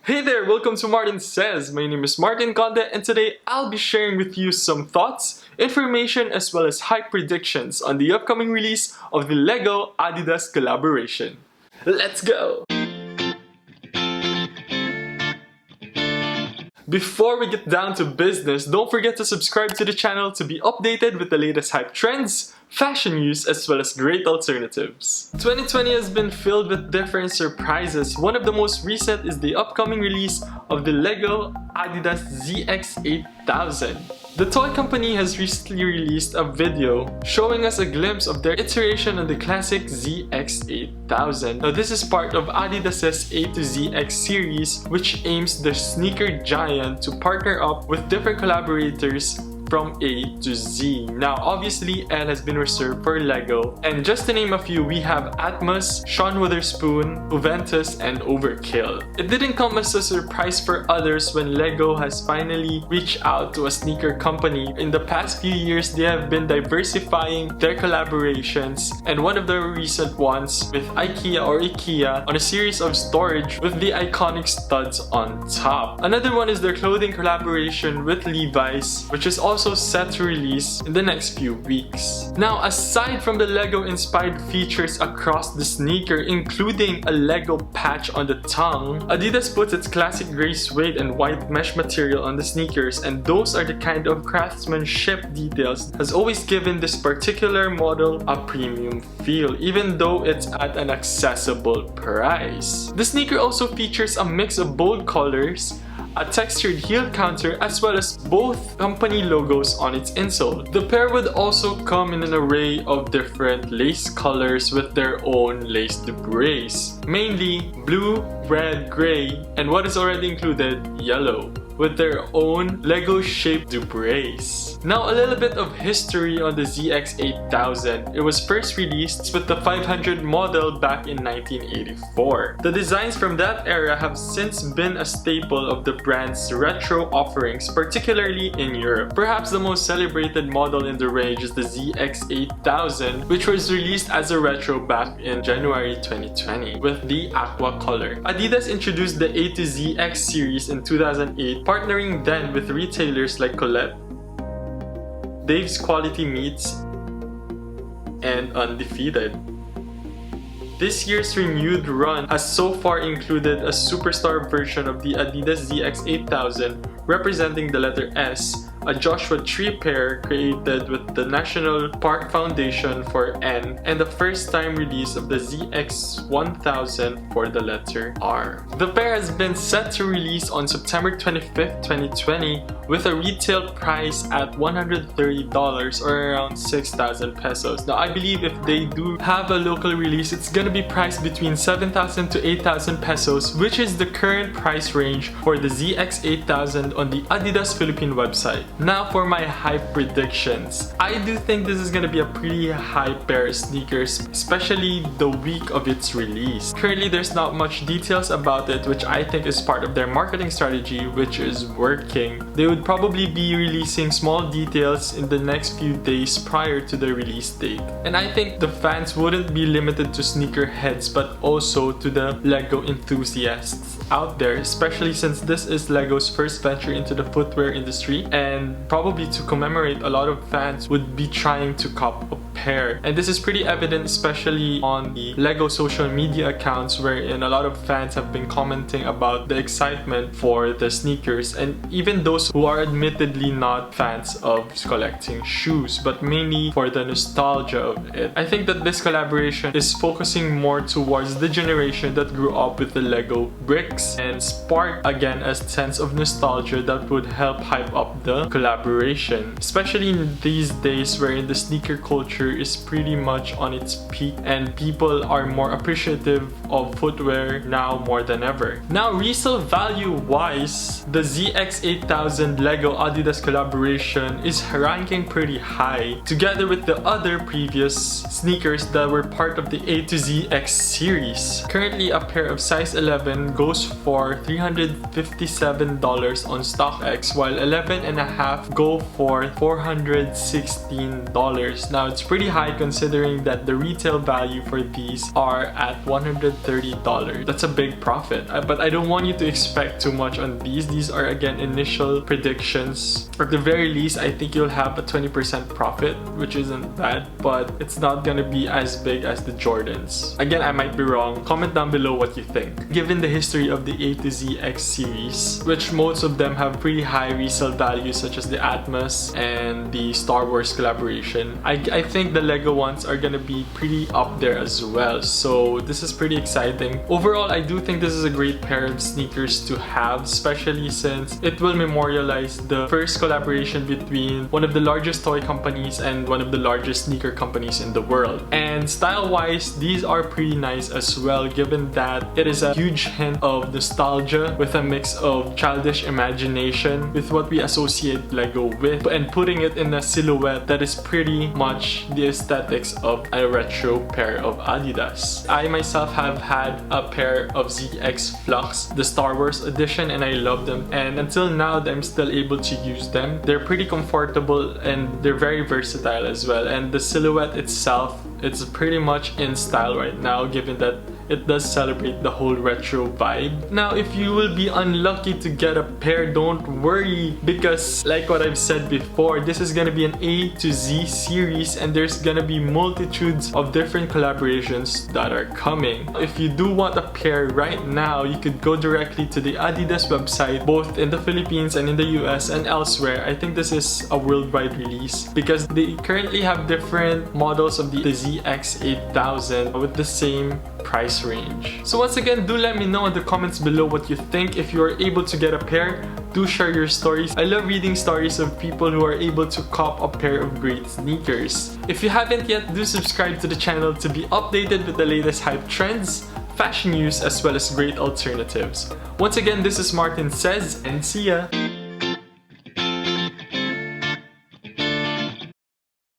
Hey there, welcome to Martin Says. My name is Martin Conde and today I'll be sharing with you some thoughts, information, as well as hype predictions on the upcoming release of the Lego Adidas collaboration. Let's go! Before we get down to business, don't forget to subscribe to the channel to be updated with the latest hype trends, fashion news, as well as great alternatives. 2020 has been filled with different surprises. One of the most recent is the upcoming release of the Lego Adidas ZX8000. The toy company has recently released a video showing us a glimpse of their iteration on the classic ZX8000. Now this is part of Adidas's A to ZX series, which aims the sneaker giant to partner up with different collaborators from A to Z. Now obviously L has been reserved for Lego, and just to name a few, we have Atmos, Sean Witherspoon, Juventus, and Overkill. It didn't come as a surprise for others when Lego has finally reached out to a sneaker company. In the past few years, they have been diversifying their collaborations, and one of the recent ones with IKEA on a series of storage with the iconic studs on top. Another one is their clothing collaboration with Levi's, which is also set to release in the next few weeks. Now, aside from the Lego inspired features across the sneaker, including a Lego patch on the tongue, Adidas puts its classic gray suede and white mesh material on the sneakers, and those are the kind of craftsmanship details that has always given this particular model a premium feel, even though it's at an accessible price. The sneaker also features a mix of bold colors, a textured heel counter, as well as both company logos on its insole. The pair would also come in an array of different lace colors with their own lace dubraes, mainly blue, red, gray, and what is already included, yellow, with their own Lego-shaped dubraes. Now, a little bit of history on the ZX8000. It was first released with the 500 model back in 1984. The designs from that era have since been a staple of the brand's retro offerings, particularly in Europe. Perhaps the most celebrated model in the range is the ZX8000, which was released as a retro back in January 2020 with the aqua color. Adidas introduced the A to ZX series in 2008, partnering then with retailers like Collabs, Dave's Quality Meats, and Undefeated. This year's renewed run has so far included a superstar version of the Adidas ZX8000 representing the letter S, a Joshua Tree pair created with the National Park Foundation for N, and the first time release of the ZX1000 for the letter R. The pair has been set to release on September 25th, 2020 with a retail price at $130 or around 6,000 pesos. Now I believe if they do have a local release, it's gonna be priced between 7,000 to 8,000 pesos, which is the current price range for the ZX8000 on the Adidas Philippines website. Now for my hype predictions. I do think this is gonna be a pretty hype pair of sneakers, especially the week of its release. Currently there's not much details about it, which I think is part of their marketing strategy, which is working. They would probably be releasing small details in the next few days prior to the release date. And I think the fans wouldn't be limited to sneakerheads but also to the Lego enthusiasts out there, especially since this is Lego's first venture into the footwear industry, and probably to commemorate, a lot of fans would be trying to cop a pair. And this is pretty evident especially on the Lego social media accounts, wherein a lot of fans have been commenting about the excitement for the sneakers, and even those who are admittedly not fans of collecting shoes but mainly for the nostalgia of it. I think that this collaboration is focusing more towards the generation that grew up with the Lego bricks and spark again a sense of nostalgia that would help hype up the collaboration, especially in these days wherein the sneaker culture is pretty much on its peak and people are more appreciative of footwear now more than ever. Now, resale value wise, the ZX8000 Lego Adidas collaboration is ranking pretty high together with the other previous sneakers that were part of the A to ZX series. Currently, a pair of size 11 goes for $357 on StockX, while 11.5 go for $416. Now, it's pretty pretty high considering that the retail value for these are at $130. That's a big profit, but I don't want you to expect too much on these. These are again initial predictions. At the very least, I think you'll have a 20% profit, which isn't bad, but it's not gonna be as big as the Jordans. Again, I might be wrong. Comment down below what you think. Given the history of the A to ZX series, which most of them have pretty high resale values such as the Atmos and the Star Wars collaboration, I think the Lego ones are gonna be pretty up there as well. So this is pretty exciting. Overall, I do think this is a great pair of sneakers to have, especially since it will memorialize the first collaboration between one of the largest toy companies and one of the largest sneaker companies in the world. And style-wise, these are pretty nice as well, given that it is a huge hint of nostalgia with a mix of childish imagination with what we associate Lego with, and putting it in a silhouette that is pretty much the aesthetics of a retro pair of Adidas. I myself have had a pair of ZX Flux, the Star Wars edition, and I love them, and until now I'm still able to use them. They're pretty comfortable and they're very versatile as well, and the silhouette itself, it's pretty much in style right now, given that it does celebrate the whole retro vibe. Now, if you will be unlucky to get a pair, don't worry, because like what I've said before, this is gonna be an A to Z series and there's gonna be multitudes of different collaborations that are coming. If you do want a pair right now, you could go directly to the Adidas website, both in the Philippines and in the US and elsewhere. I think this is a worldwide release because they currently have different models of the ZX8000 with the same price range. So once again, do let me know in the comments below what you think. If you are able to get a pair, do share your stories. I love reading stories of people who are able to cop a pair of great sneakers. If you haven't yet, do subscribe to the channel to be updated with the latest hype trends, fashion news, as well as great alternatives. Once again, this is Martin Says, and see ya!